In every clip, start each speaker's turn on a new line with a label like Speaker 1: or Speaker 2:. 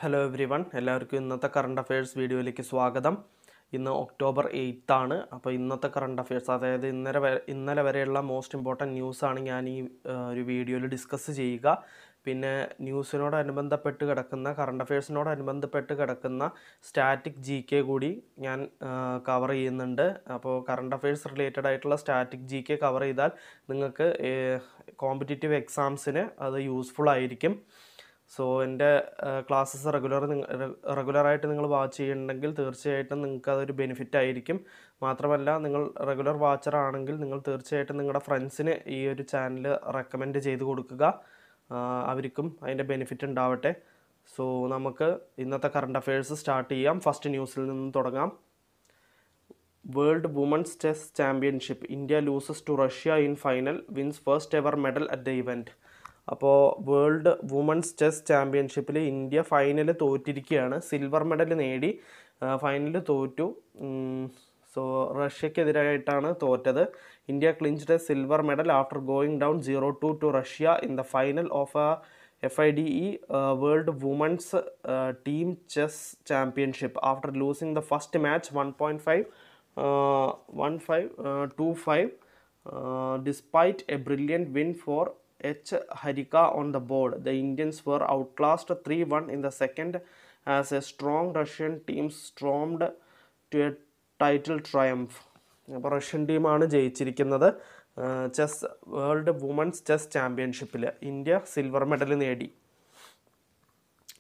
Speaker 1: Hello every one, എല്ലാവർക്കും ഇന്നത്തെ current affairs വീഡിയോയിലേക്ക് സ്വാഗതം. ഇന്ന് ഒക്ടോബർ 8 ആണ്. അപ്പോൾ ഇന്നത്തെ കറണ്ട് അഫയേഴ്സ്, അതായത് ഇന്നലെ വരെയുള്ള മോസ്റ്റ് ഇമ്പോർട്ടൻറ്റ് ന്യൂസാണ് ഞാൻ ഈ ഒരു വീഡിയോയിൽ ഡിസ്കസ് ചെയ്യുക. പിന്നെ ന്യൂസിനോടനുബന്ധപ്പെട്ട് കിടക്കുന്ന കറണ്ട് അഫയേഴ്സിനോടനുബന്ധപ്പെട്ട് കിടക്കുന്ന സ്റ്റാറ്റിക് GK കൂടി ഞാൻ കവർ ചെയ്യുന്നുണ്ട്. അപ്പോൾ കറണ്ട് അഫയേഴ്സ് റിലേറ്റഡ് ആയിട്ടുള്ള സ്റ്റാറ്റിക് GK കവർ ചെയ്താൽ നിങ്ങൾക്ക് കോമ്പറ്റേറ്റീവ് എക്സാംസിന് അത് യൂസ്ഫുൾ ആയിരിക്കും. സോ എൻ്റെ ക്ലാസ്സസ് റെഗുലറായിട്ട് നിങ്ങൾ വാച്ച് ചെയ്യുന്നുണ്ടെങ്കിൽ തീർച്ചയായിട്ടും നിങ്ങൾക്ക് അതൊരു ബെനിഫിറ്റ് ആയിരിക്കും. മാത്രമല്ല, നിങ്ങൾ റെഗുലർ വാച്ചർ ആണെങ്കിൽ നിങ്ങൾ തീർച്ചയായിട്ടും നിങ്ങളുടെ ഫ്രണ്ട്സിന് ഈ ഒരു ചാനൽ റെക്കമെൻഡ് ചെയ്ത് കൊടുക്കുക. അവർക്കും അതിൻ്റെ ബെനിഫിറ്റ് ഉണ്ടാവട്ടെ. സോ നമുക്ക് ഇന്നത്തെ കറണ്ട് അഫയേഴ്സ് സ്റ്റാർട്ട് ചെയ്യാം. ഫസ്റ്റ് ന്യൂസിൽ നിന്ന് തുടങ്ങാം. World women's chess championship, India loses to Russia in final, wins first ever medal at the event. അപ്പോൾ വേൾഡ് വുമൺസ് ചെസ് ചാമ്പ്യൻഷിപ്പിൽ ഇന്ത്യ ഫൈനൽ തോറ്റിരിക്കുകയാണ്. സിൽവർ മെഡൽ നേടി, ഫൈനൽ തോറ്റു. സോ റഷ്യക്കെതിരായിട്ടാണ് തോറ്റത്. India clinched a silver medal after going down 0-2 to Russia in the final of FIDE world women's team chess championship after losing the first match 1.5 2-5 despite a brilliant win for H. Harika on the board. The Indians were outclassed 3-1 in the second as a strong Russian team stormed to a title triumph. അപ്പോൾ Russian ടീമാണ് ജയിച്ചിരിക്കുന്നത്. World women's chess ചാമ്പ്യൻഷിപ്പിൽ India silver medal നേടി.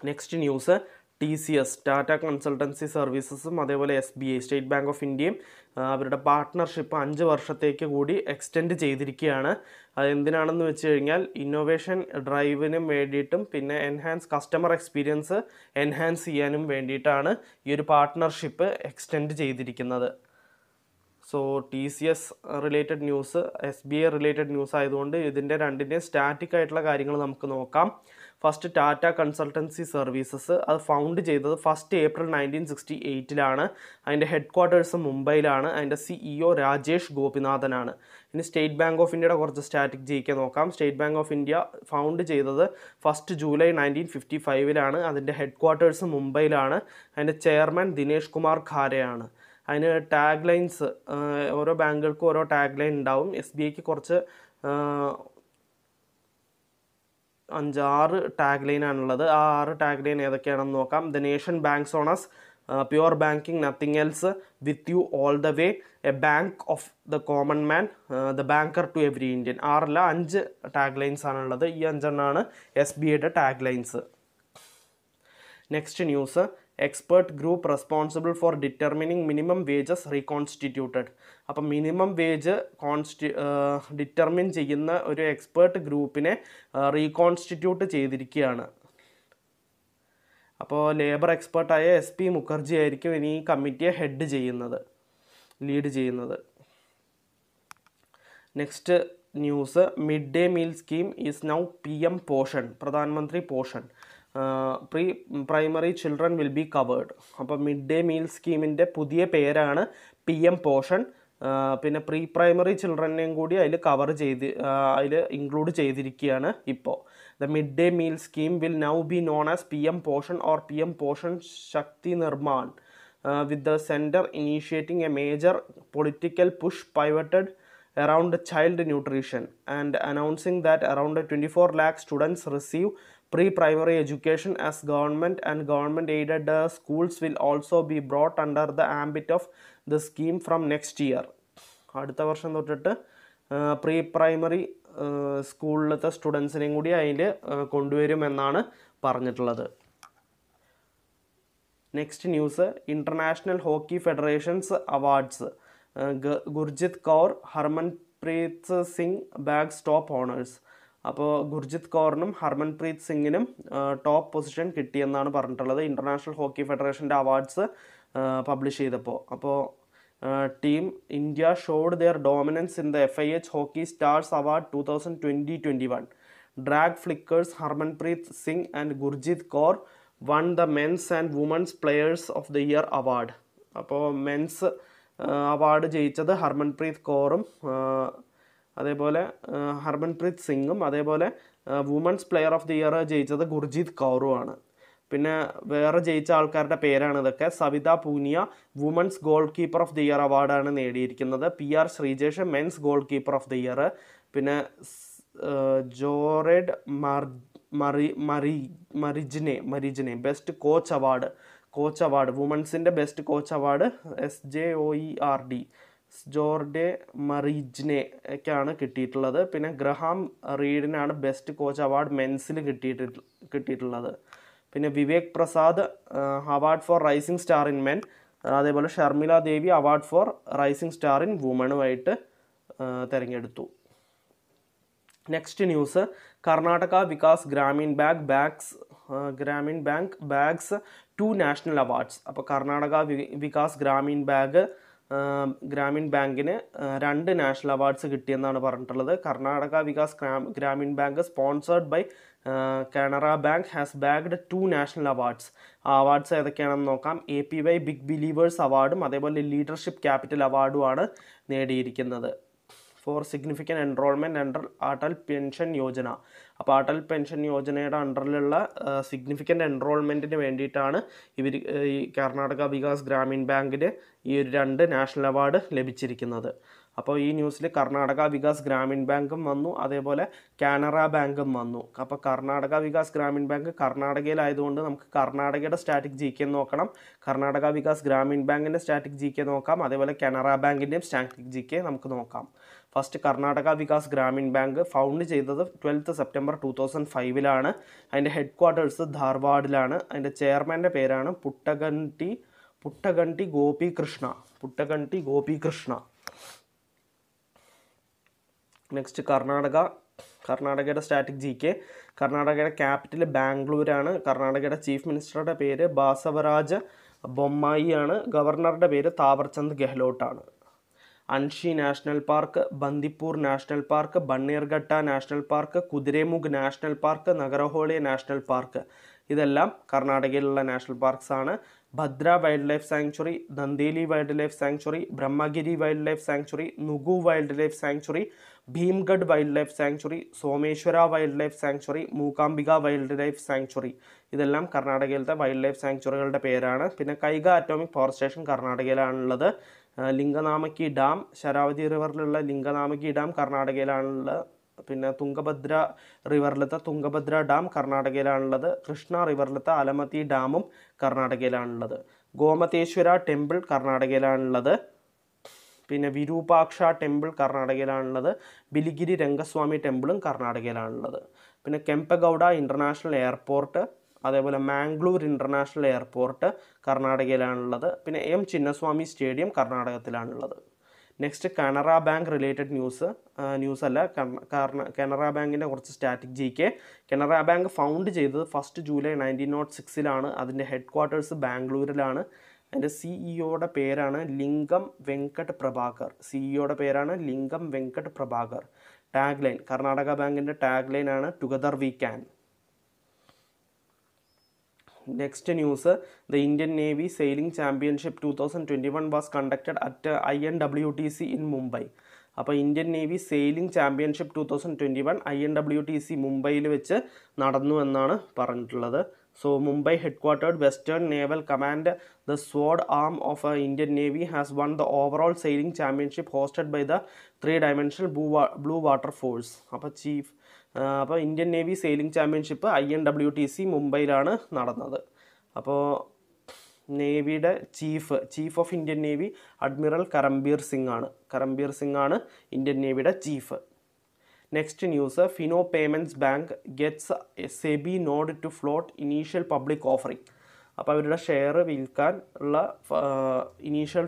Speaker 1: Next news, TCS Tata consultancy സർവീസസും അതേപോലെ SBI state bank of ഇന്ത്യയും അവരുടെ partnership 5 വർഷത്തേക്ക് കൂടി എക്സ്റ്റെൻഡ് ചെയ്തിരിക്കുകയാണ്. അതെന്തിനാണെന്ന് വെച്ച് കഴിഞ്ഞാൽ ഇന്നോവേഷൻ ഡ്രൈവിനും വേണ്ടിയിട്ടും പിന്നെ കസ്റ്റമർ എക്സ്പീരിയൻസ് എൻഹാൻസ് ചെയ്യാനും വേണ്ടിയിട്ടാണ് ഈ ഒരു പാർട്ട്ണർഷിപ്പ് എക്സ്റ്റെൻഡ് ചെയ്തിരിക്കുന്നത്. So TCS related news, SBI related news ആയതുകൊണ്ട് ഇതിൻ്റെ രണ്ടിൻ്റെയും സ്റ്റാറ്റിക് ആയിട്ടുള്ള കാര്യങ്ങൾ നമുക്ക് നോക്കാം. ഫസ്റ്റ്, ടാറ്റ കൺസൾട്ടൻസി സർവീസസ് അത് ഫൗണ്ട് ചെയ്തത് 1 ഏപ്രിൽ 1968 അതിൻ്റെ ഹെഡ് ക്വാർട്ടേഴ്സ് മുംബൈയിലാണ്. അതിൻ്റെ CEO രാജേഷ് ഗോപിനാഥനാണ്. ഇനി സ്റ്റേറ്റ് ബാങ്ക് ഓഫ് ഇന്ത്യയുടെ കുറച്ച് സ്റ്റാറ്റിക് GK നോക്കാം. State bank of India found ചെയ്തത് 1 ജൂലൈ 1955 അതിൻ്റെ ഹെഡ് ക്വാർട്ടേഴ്സ് മുംബൈയിലാണ്. അതിൻ്റെ ചെയർമാൻ ദിനേഷ് കുമാർ ഖാരെയാണ്. അതിന് ടാഗ് ലൈൻസ്, ഓരോ ബാങ്കുകൾക്കും ഓരോ ടാഗ് ലൈൻ ഉണ്ടാവും. SBIക്ക് കുറച്ച് 5-6 ടാഗ് ലൈനാണുള്ളത്. ആ 6 ടാഗ് ലൈൻ ഏതൊക്കെയാണെന്ന് നോക്കാം. The nation banks on us, pure banking, nothing else, with you all the way, a bank of the common man, the banker to every Indian. 5 tag lines ആണുള്ളത്. ഈ 5 SBIയുടെ tag lines. Next news, expert group responsible for determining minimum wages reconstituted. അപ്പം minimum wage determine ചെയ്യുന്ന ഒരു expert ഗ്രൂപ്പിനെ reconstitute ചെയ്തിരിക്കുകയാണ്. അപ്പോൾ labour എക്സ്പേർട്ടായ SP Mukherjee ആയിരിക്കും ഇനി ഈ കമ്മിറ്റിയെ ലീഡ് ചെയ്യുന്നത്. Next news, mid day meal scheme is now PM Poshan, Pradhan Mantri Poshan. Pre primary children will be covered. അപ്പോൾ മിഡ് ഡേ മീൽ സ്കീമിൻ്റെ പുതിയ പേരാണ് PM പോഷൻ. പിന്നെ പ്രീ പ്രൈമറി ചിൽഡ്രനെയും കൂടി അതിൽ ഇൻക്ലൂഡ് ചെയ്തിരിക്കുകയാണ് ഇപ്പോൾ. The mid day meal scheme will now be known as PM Poshan or PM Poshan Shakti Nirman, with the centre initiating a major political push pivoted around child nutrition and announcing that around 24 lakh students receive pre-primary education as government aided schools will also be brought under the ambit of the scheme from next year. അടുത്ത വർഷം തൊട്ടിട്ട് pre primary സ്കൂളിലത്തെ സ്റ്റുഡൻസിനെയും കൂടി അതിൽ കൊണ്ടുവരുമെന്നാണ് പറഞ്ഞിട്ടുള്ളത്. Next news, international hockey federations awards, Gurjit Kaur, Harmanpreet Singh bags top honours. അപ്പോൾ ഗുർജിത് കൗറിനും ഹർമൻപ്രീത് സിംഗിനും ടോപ്പ് പൊസിഷൻ കിട്ടിയെന്നാണ് പറഞ്ഞിട്ടുള്ളത് ഇൻ്റർനാഷണൽ ഹോക്കി ഫെഡറേഷൻ്റെ അവാർഡ്സ് പബ്ലിഷ് ചെയ്തപ്പോൾ. അപ്പോൾ team India showed their dominance in the FIH hockey stars award 2020-21. Drag flickers Harmanpreet Singh and Gurjit Kaur won the men's and women's players of the year award. അപ്പോൾ men's award ജയിച്ചത് ഹർമൻപ്രീത് കൗറും അതേപോലെ ഹർമൻപ്രീത് സിംഗും, അതേപോലെ women's player of the year ജയിച്ചത് ഗുർജിത് കൗറുമാണ്. പിന്നെ വേറെ ജയിച്ച ആൾക്കാരുടെ പേരാണ് ഇതൊക്കെ. Savita Punia women's goalkeeper of the year അവാർഡാണ് നേടിയിരിക്കുന്നത്. PR Sreejesh men's goalkeeper of the year. പിന്നെ Sjoerd Marijne best coach award വുമൻസിൻ്റെ best coach award SJOERD Sjoerd മറിജിനെക്കാണ് കിട്ടിയിട്ടുള്ളത്. പിന്നെ ഗ്രഹാം റീഡിനാണ് ബെസ്റ്റ് കോച്ച് അവാർഡ് മെൻസിൽ കിട്ടിയിട്ടുള്ളത്. പിന്നെ Vivek Prasad award for rising star in men. അതേപോലെ Sharmila Devi award for rising star in വുമണുമായിട്ട് തിരഞ്ഞെടുത്തു. Next news, Karnataka Vikas Grameen banks 2 national awards. അപ്പോൾ കർണാടക വികാസ് ഗ്രാമീൺ ബാങ്കിന് 2 നാഷണൽ അവാർഡ്സ് കിട്ടിയെന്നാണ് പറഞ്ഞിട്ടുള്ളത്. Karnataka Vikas Grameen bank sponsored by Canara bank has bagged 2 national awards. ആ അവാർഡ്സ് ഏതൊക്കെയാണെന്ന് നോക്കാം. APY ബിഗ് ബിലീവേഴ്സ് അവാർഡും അതേപോലെ ലീഡർഷിപ്പ് ക്യാപിറ്റൽ അവാർഡുമാണ് നേടിയിരിക്കുന്നത്. For significant enrolment under Atal pension Yojana. അപ്പോൾ അടൽ പെൻഷൻ യോജനയുടെ അണ്ടറിലുള്ള സിഗ്നിഫിക്കൻറ്റ് എൻറോൾമെൻറ്റിന് വേണ്ടിയിട്ടാണ് ഈ കർണാടക വികാസ് ഗ്രാമീൺ ബാങ്കിന് ഈ ഒരു 2 നാഷണൽ അവാർഡ് ലഭിച്ചിരിക്കുന്നത്. അപ്പോൾ ഈ ന്യൂസിൽ കർണാടക വികാസ് ഗ്രാമീൺ ബാങ്കും വന്നു, അതേപോലെ കാനറ ബാങ്കും വന്നു. അപ്പോൾ കർണാടക വികാസ് ഗ്രാമീൺ ബാങ്ക് കർണാടകയിലായതുകൊണ്ട് നമുക്ക് കർണാടകയുടെ സ്റ്റാറ്റിക് GK നോക്കണം. കർണാടക വികാസ് ഗ്രാമീൺ ബാങ്കിൻ്റെ സ്റ്റാറ്റിക് GK നോക്കാം, അതേപോലെ കാനറ ബാങ്കിൻ്റെയും സ്റ്റാറ്റിക് GK നമുക്ക് നോക്കാം. First Karnataka Vikas Grameen bank found ചെയ്തത് 12 സെപ്റ്റംബർ 2005 അതിൻ്റെ ഹെഡ് ക്വാർട്ടേഴ്സ് ധാർവാഡിലാണ്. അതിൻ്റെ ചെയർമാൻ്റെ പേരാണ് പുട്ടഗണ്ടി ഗോപികൃഷ്ണ. നെക്സ്റ്റ് കർണാടകയുടെ സ്റ്റാറ്റിക് GK. കർണാടകയുടെ ക്യാപിറ്റൽ ബാംഗ്ലൂരാണ്. കർണാടകയുടെ ചീഫ് മിനിസ്റ്ററുടെ പേര് ബാസവരാജ ബൊമ്മായി ആണ്. ഗവർണറുടെ പേര് താവർചന്ദ് ഗെഹ്ലോട്ടാണ്. Anshi national park, Bandipur national park, Bannerghatta national park, Kudremukh national park, Nagarhole national park, ഇതെല്ലാം കർണാടകയിലുള്ള നാഷണൽ പാർക്സ് ആണ്. Bhadra wildlife sanctuary, Dandeli wildlife sanctuary, Brahmagiri wildlife sanctuary, Nugu wildlife sanctuary, Bhimgad wildlife sanctuary, Someshwara wildlife sanctuary, Mookambika wild life sanctuary, ഇതെല്ലാം കർണാടകയിലത്തെ wildlife സാങ്ച്വറികളുടെ പേരാണ്. പിന്നെ Kaiga atomic power station കർണാടകയിലാണുള്ളത്. Linganamakki dam, Sharavathi റിവറിലുള്ള ലിംഗനാമക്കി ഡാം കർണാടകയിലാണുള്ളത്. പിന്നെ തുംഗഭദ്ര റിവറിലത്തെ തുംഗഭദ്ര ഡാം കർണാടകയിലാണുള്ളത്. കൃഷ്ണ റിവറിലത്തെ അലമതി ഡാമും കർണാടകയിലാണുള്ളത്. ഗോമതേശ്വര ടെമ്പിൾ കർണാടകയിലാണുള്ളത്. പിന്നെ വിരൂപാക്ഷ ടെമ്പിൾ കർണാടകയിലാണുള്ളത്. ബിലിഗിരി രംഗസ്വാമി ടെമ്പിളും കർണാടകയിലാണുള്ളത്. പിന്നെ കെമ്പഗൗഡ ഇൻ്റർനാഷണൽ എയർപോർട്ട്, അതേപോലെ മാംഗ്ലൂർ ഇൻ്റർനാഷണൽ എയർപോർട്ട് കർണാടകയിലാണുള്ളത്. പിന്നെ ചിന്നസ്വാമി സ്റ്റേഡിയം കർണാടകത്തിലാണുള്ളത്. നെക്സ്റ്റ് കാനറ ബാങ്ക് റിലേറ്റഡ് ന്യൂസല്ല, കാനറ ബാങ്കിൻ്റെ കുറച്ച് static GK. Canara bank found ചെയ്തത് 1 ജൂലൈ 1906 അതിൻ്റെ ഹെഡ് ക്വാർട്ടേഴ്സ് ബാംഗ്ലൂരിലാണ്. അതിൻ്റെ സിഇഒയുടെ പേരാണ് ലിംഗം വെങ്കട്ട് പ്രഭാകർ. ടാഗ് ലൈൻ, കർണാടക ബാങ്കിൻ്റെ ടാഗ് ലൈനാണ് together we can. Next news, the Indian navy sailing championship 2021 was conducted at INWTC in Mumbai. അപ്പോൾ Indian navy sailing championship 2021 INWTC മുംബൈയിൽ വെച്ച് നടന്നു എന്നാണ് പറഞ്ഞിട്ടുള്ളത്. So Mumbai headquartered western naval command, the sword arm of Indian navy has won the overall sailing championship hosted by the 3-dimensional blue water force. അപ്പോൾ Indian navy sailing championship INWTC മുംബൈയിലാണ് നടന്നത്. അപ്പോൾ നേവിയുടെ chief of Indian navy admiral Karambir Singh ആണ് Indian നേവിയുടെ chief. Next news, Fino payments bank gets SEBI nod to float initial public offering. അപ്പോൾ അവരുടെ share വിൽക്കാൻ ഉള്ള ഇനീഷ്യൽ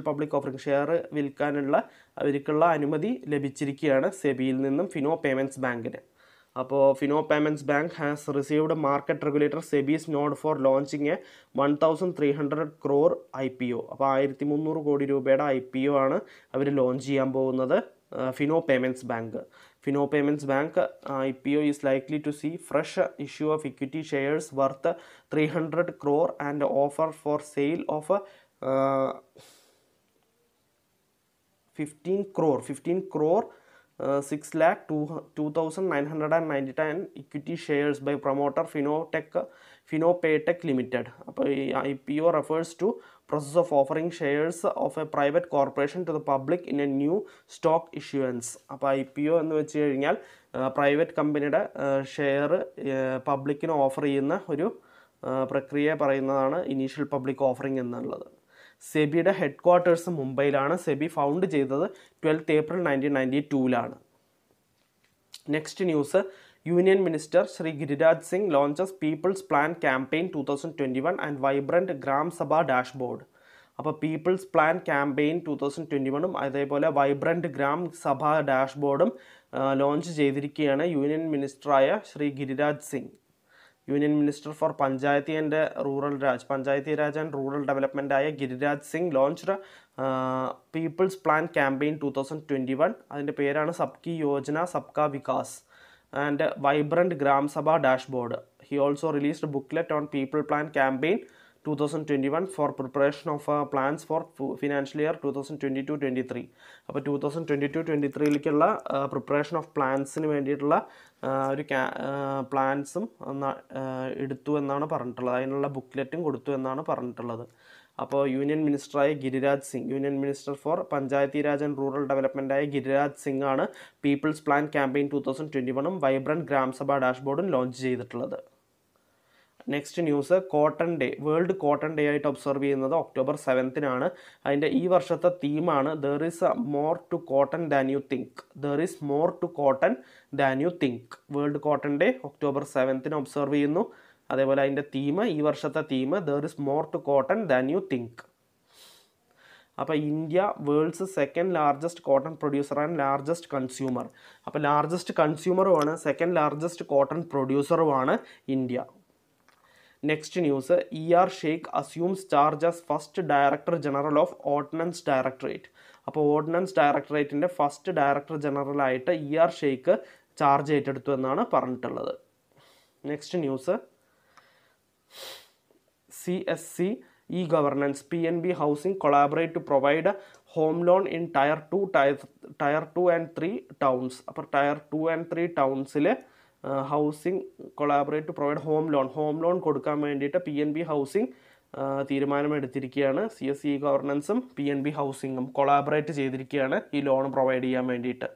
Speaker 1: പബ്ലിക് ഓഫറിംഗ് ഷെയർ വിൽക്കാനുള്ള അവർക്കുള്ള അനുമതി ലഭിച്ചിരിക്കുകയാണ് സെബിയിൽ നിന്നും ഫിനോ പേയ്മെൻറ്റ്സ് ബാങ്കിന്. അപ്പോൾ Fino payments bank has received market regulator SEBI's nod for launching 1300 crore IPO. അപ്പോൾ 1300 കോടി രൂപയുടെ IPO ആണ് അവർ ലോഞ്ച് ചെയ്യാൻ പോകുന്നത്. Fino payments bank IPO is likely to see fresh issue of equity shares worth 300 crore and offer for sale of 15 crore 6,02,999 equity shares by promoter Finopaytech Limited. അപ്പോൾ ഈ IPO refers to process of offering shares of a private corporation to the public in a new stock issuance. അപ്പോൾ IPO എന്ന് വെച്ച് കഴിഞ്ഞാൽ private കമ്പനിയുടെ share പബ്ലിക്കിന് offer ചെയ്യുന്ന ഒരു പ്രക്രിയയെ പറയുന്നതാണ് ഇനീഷ്യൽ പബ്ലിക് ഓഫറിംഗ് എന്നുള്ളത്. സെബിയുടെ ഹെഡ് ക്വാർട്ടേഴ്സ് മുംബൈയിലാണ്. സെബി ഫൗണ്ട് ചെയ്തത് 12 April 1992 next news, union minister Shri Giriraj Singh launches people's plan campaign 2021 and vibrant Gram Sabha dashboard. അപ്പോൾ പീപ്പിൾസ് പ്ലാൻ ക്യാമ്പയിൻ 2021 അതേപോലെ വൈബ്രൻറ്റ് ഗ്രാം സഭ ഡാഷ്ബോർഡും ലോഞ്ച് ചെയ്തിരിക്കുകയാണ് യൂണിയൻ മിനിസ്റ്ററായ Shri Giriraj Singh. Union minister for Panchayati and rural development ആയ Giriraj Singh launched people's plan campaign 2021. അതിൻ്റെ പേരാണ് Sabki Yojana Sabka Vikas and vibrant Gram Sabha dashboard. He also released booklet on people plan campaign 2021 for preparation of plans for financial year 2022-23. അപ്പോൾ 2022-23ലേക്കുള്ള preparation of പ്ലാൻസിന് വേണ്ടിയിട്ടുള്ള ഒരു പ്ലാൻസും എടുത്തു എന്നാണ് പറഞ്ഞിട്ടുള്ളത്. അതിനുള്ള ബുക്ക്ലെറ്റും കൊടുത്തു എന്നാണ് പറഞ്ഞിട്ടുള്ളത്. അപ്പോൾ യൂണിയൻ മിനിസ്റ്ററായ Giriraj Singh, union minister for Panchayati Raj and rural development ആയ ഗിരിരാജ് സിംഗ് ആണ് people's plan campaign 2021 vibrant Gram Sabha ഡാഷ്ബോർഡും ലോഞ്ച് ചെയ്തിട്ടുള്ളത്. Next news, cotton day, world cotton day ആയിട്ട് ഒബ്സർവ് ചെയ്യുന്നത് October 7 അതിൻ്റെ ഈ വർഷത്തെ തീമാണ് there is more to cotton than you think. There is more to cotton than you think. World cotton day October 7 observe ചെയ്യുന്നു. അതേപോലെ അതിൻ്റെ ഈ വർഷത്തെ theme there is more to cotton than you think. അപ്പോൾ India world's second largest cotton producer and largest consumer. അപ്പോൾ largest കൺസ്യൂമറുമാണ്, second largest cotton പ്രൊഡ്യൂസറുമാണ് India. Next news, ER Sheikh assumes charge as first director general of ordnance directorate. അപ്പോൾ ordnance ഡയറക്ടറേറ്റിൻ്റെ first director ജനറലായിട്ട് ER Sheikh charge ഏറ്റെടുത്തു എന്നാണ് പറഞ്ഞിട്ടുള്ളത്. Next news, CSC e-governance PNB housing collaborate to provide home loan in tier 2 and 3 towns. അപ്പോൾ tier 2 and 3 ടൗൺസിൽ housing collaborate to provide home loan കൊടുക്കാൻ വേണ്ടിയിട്ട് PNB ഹൗസിംഗ് തീരുമാനമെടുത്തിരിക്കുകയാണ്. CSC e-governanceും PNB ഹൗസിംഗും കൊളാബറേറ്റ് ചെയ്തിരിക്കുകയാണ് ഈ ലോൺ പ്രൊവൈഡ് ചെയ്യാൻ വേണ്ടിയിട്ട്.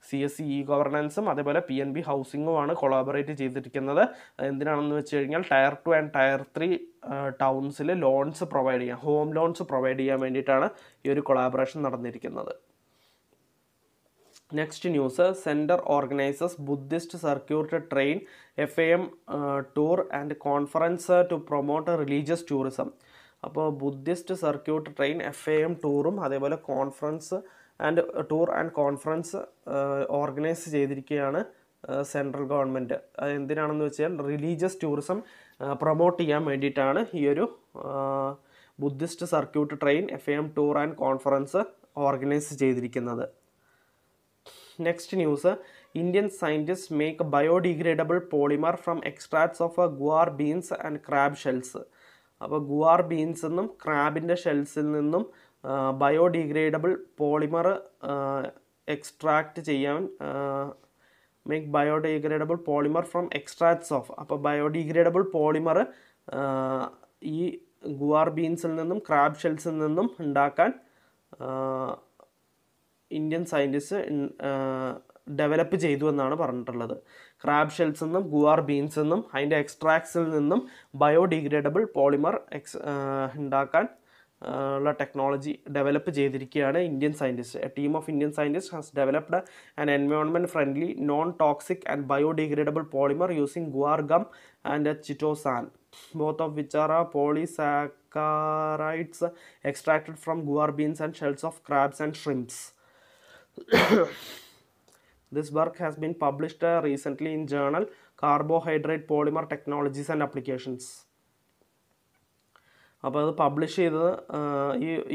Speaker 1: CSC e-governanceും അതേപോലെ PNB ഹൗസിംഗുമാണ് കൊളാബറേറ്റ് ചെയ്തിരിക്കുന്നത്. എന്തിനാണെന്ന് വെച്ച് കഴിഞ്ഞാൽ tier 2 and tier 3 ടൗൺസിൽ ലോൺസ് പ്രൊവൈഡ് ചെയ്യാൻ, ഹോം ലോൺസ് പ്രൊവൈഡ് ചെയ്യാൻ വേണ്ടിയിട്ടാണ് ഈ ഒരു കൊളാബറേഷൻ നടന്നിരിക്കുന്നത്. Next news, centre organises Buddhist circuit train FAM tour and conference to promote religious tourism. അപ്പോൾ ബുദ്ധിസ്റ്റ് സർക്യൂട്ട് ട്രെയിൻ FAM ടൂറും അതേപോലെ ടൂർ ആൻഡ് കോൺഫറൻസ് ഓർഗനൈസ് ചെയ്തിരിക്കുകയാണ് സെൻട്രൽ ഗവൺമെൻറ്. അത് എന്തിനാണെന്ന് വെച്ചാൽ റിലീജിയസ് ടൂറിസം പ്രൊമോട്ട് ചെയ്യാൻ വേണ്ടിയിട്ടാണ് ഈ ഒരു Buddhist circuit train FAM tour and conference organise ചെയ്തിരിക്കുന്നത്. Next news, Indian scientist make biodegradable polymer from extracts of guar beans and crab shells. അപ്പോൾ ഗുവാർ ബീൻസ് നിന്നും ക്രാബിൻ്റെ ഷെൽസിൽ നിന്നും ബയോഡിഗ്രേഡബിൾ പോളിമർ എക്സ്ട്രാക്റ്റ് ചെയ്യാൻ make biodegradable polymer from extracts of. അപ്പോൾ biodegradable polymer ഈ guar ബീൻസിൽ നിന്നും ക്രാബ് ഷെൽസിൽ നിന്നും ഉണ്ടാക്കാൻ ഇന്ത്യൻ സയൻറ്റിസ്റ്റ് ഡെവലപ്പ് ചെയ്തു എന്നാണ് പറഞ്ഞിട്ടുള്ളത്. ക്രാബ് ഷെൽസിൽ നിന്നും ഗുവാർ ബീൻസിൽ നിന്നും അതിൻ്റെ എക്സ്ട്രാക്ട്സിൽ നിന്നും ബയോഡിഗ്രേഡബിൾ പോളിമർ ഉണ്ടാക്കാൻ ഉള്ള ടെക്നോളജി ഡെവലപ്പ് ചെയ്തിരിക്കുകയാണ് Indian scientist. A team of Indian scientist has developed an environment friendly non toxic and biodegradable polymer using guar gum and chitosan, both of which are polysaccharides extracted from guar beans and shells of crabs and shrimps. This work has been published recently in journal Carbohydrate Polymer Technologies and Applications. അപ്പോൾ അത് publish ചെയ്തത്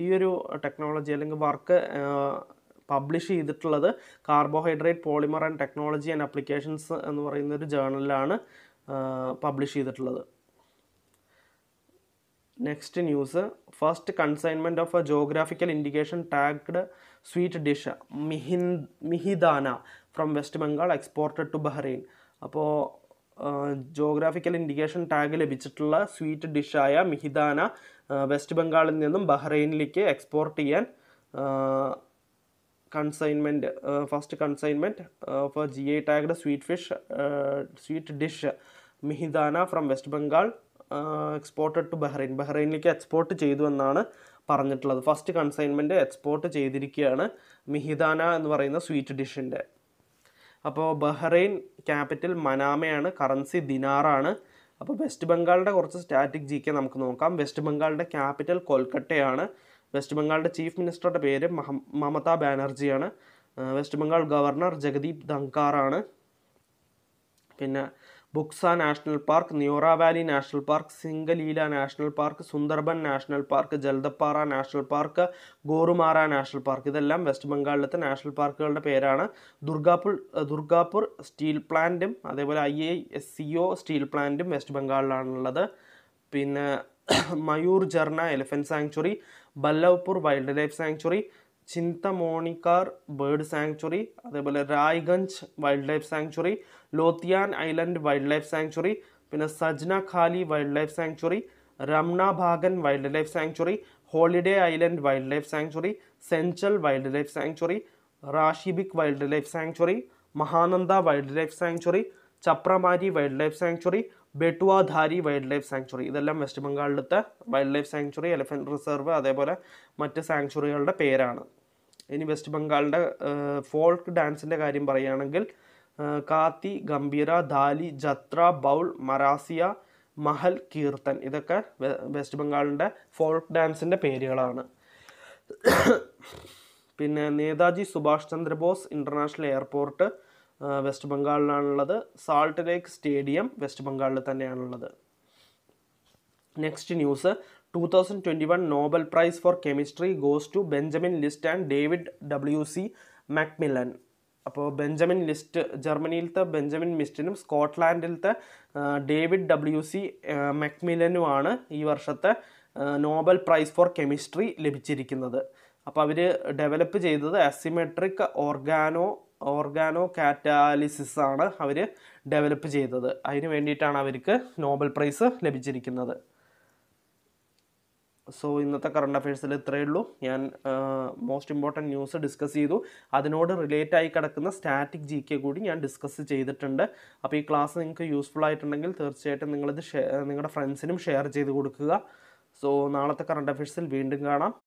Speaker 1: ഈ ഒരു technology അല്ലെങ്കിൽ work publish ചെയ്തിട്ടുള്ളത് carbohydrate polymer and technology and applications എന്ന് പറയുന്ന ഒരു ജേർണലിലാണ് പബ്ലിഷ് ചെയ്തിട്ടുള്ളത്. Next news, first consignment of a geographical indication tagged sweet dish Mihidana from West Bengal exported to Bahrain. അപ്പോൾ ജോഗ്രാഫിക്കൽ ഇൻഡിക്കേഷൻ ടാഗ് ലഭിച്ചിട്ടുള്ള സ്വീറ്റ് ഡിഷായ മിഹിദാന വെസ്റ്റ് ബംഗാളിൽ നിന്നും ബഹ്റൈനിലേക്ക് എക്സ്പോർട്ട് ചെയ്യാൻ consignment first consignment for GI tagged sweet dish Mihidana from West Bengal exported to ബഹ്റൈനിലേക്ക് export ചെയ്തു എന്നാണ് പറഞ്ഞിട്ടുള്ളത്. ഫസ്റ്റ് കൺസൈൻമെൻറ്റ് എക്സ്പോർട്ട് ചെയ്തിരിക്കുകയാണ് മിഹിദാന എന്ന് പറയുന്ന സ്വീറ്റ് ഡിഷിൻ്റെ. അപ്പോൾ ബഹ്റൈൻ ക്യാപിറ്റൽ മനാമയാണ്, കറൻസി ദിനാറാണ്. അപ്പോൾ വെസ്റ്റ് ബംഗാളിൻ്റെ കുറച്ച് സ്റ്റാറ്റിക് GK നമുക്ക് നോക്കാം. വെസ്റ്റ് ബംഗാളിൻ്റെ ക്യാപിറ്റൽ കൊൽക്കട്ടയാണ്. വെസ്റ്റ് ബംഗാളിൻ്റെ ചീഫ് മിനിസ്റ്ററുടെ പേര് മമതാ ബാനർജിയാണ്. വെസ്റ്റ് ബംഗാൾ ഗവർണർ ജഗദീപ് ധങ്കാറാണ്. പിന്നെ Buxa national park, Neora valley national park, Singalila national park, Sundarban national park, Jaldapara national park, Gorumara national park, ഇതെല്ലാം വെസ്റ്റ് ബംഗാളിലത്തെ നാഷണൽ പാർക്കുകളുടെ പേരാണ്. ദുർഗാപൂർ സ്റ്റീൽ പ്ലാന്റും അതേപോലെ IISCO സ്റ്റീൽ പ്ലാന്റും വെസ്റ്റ് ബംഗാളിലാണുള്ളത്. പിന്നെ Mayur ജർണ elephant sanctuary, Ballavpur wildlife sanctuary, Chintamanikar bird sanctuary, അതേപോലെ Raiganj wildlife sanctuary, Lothian island wildlife sanctuary, പിന്നെ Sajna Khali wildlife sanctuary, Ramna Bagan wildlife sanctuary, holiday island wildlife sanctuary, Senchal wildlife sanctuary, Rasikbil wildlife sanctuary, Mahananda wildlife sanctuary, Chapramari wildlife sanctuary, Bethuadahari wildlife sanctuary, ഇതെല്ലാം വെസ്റ്റ് ബംഗാളിലത്തെ wildlife sanctuary, elephant reserve അതേപോലെ മറ്റ് സാങ്ച്വറികളുടെ പേരാണ്. ഇനി west ബംഗാളിൻ്റെ folk ഡാൻസിൻ്റെ കാര്യം പറയുകയാണെങ്കിൽ കാത്തി, ഗംഭീര, ധാലി, ജത്ര, ബൗൾ, മറാസിയ, മഹൽ, കീർത്തൻ, ഇതൊക്കെ വെസ്റ്റ് ബംഗാളിൻ്റെ ഫോൾക്ക് ഡാൻസിൻ്റെ പേരുകളാണ്. പിന്നെ നേതാജി സുഭാഷ് ചന്ദ്രബോസ് ഇൻ്റർനാഷണൽ എയർപോർട്ട് വെസ്റ്റ് ബംഗാളിലാണുള്ളത്. സാൾട്ട് ലേക്ക് സ്റ്റേഡിയം വെസ്റ്റ് ബംഗാളിൽ തന്നെയാണുള്ളത്. Next news, 2021 Nobel prize for chemistry goes to Benjamin List and David WC MacMillan. അപ്പോൾ ബെഞ്ചമിൻ ലിസ്റ്റ്, ജർമ്മനിയിലത്തെ ബെഞ്ചമിൻ മിസ്റ്റിനും സ്കോട്ട്ലാൻഡിലത്തെ ഡേവിഡ് WC മക്മില്ലനുമാണ് ഈ വർഷത്തെ നോബൽ പ്രൈസ് ഫോർ കെമിസ്ട്രി ലഭിച്ചിരിക്കുന്നത്. അപ്പോൾ അവർ ഡെവലപ്പ് ചെയ്തത് അസിമെട്രിക് ഓർഗാനോ കാറ്റാലിസിസ് ആണ് അവർ ഡെവലപ്പ് ചെയ്തത്. അതിന് വേണ്ടിയിട്ടാണ് അവർക്ക് നോബൽ പ്രൈസ് ലഭിച്ചിരിക്കുന്നത്. സോ ഇന്നത്തെ കറണ്ട് അഫയേഴ്സിൽ ഇത്രയേ ഉള്ളൂ. ഞാൻ മോസ്റ്റ് ഇമ്പോർട്ടൻറ്റ് ന്യൂസ് ഡിസ്കസ് ചെയ്തു. അതിനോട് റിലേറ്റ് ആയി കിടക്കുന്ന സ്റ്റാറ്റിക് GK കൂടി ഞാൻ ഡിസ്കസ് ചെയ്തിട്ടുണ്ട്. അപ്പോൾ ഈ ക്ലാസ് നിങ്ങൾക്ക് യൂസ്ഫുൾ ആയിട്ടുണ്ടെങ്കിൽ തീർച്ചയായിട്ടും നിങ്ങളിത് നിങ്ങളുടെ ഫ്രണ്ട്സിനും ഷെയർ ചെയ്ത് കൊടുക്കുക. സോ നാളത്തെ കറണ്ട് അഫയേഴ്സിൽ വീണ്ടും കാണാം.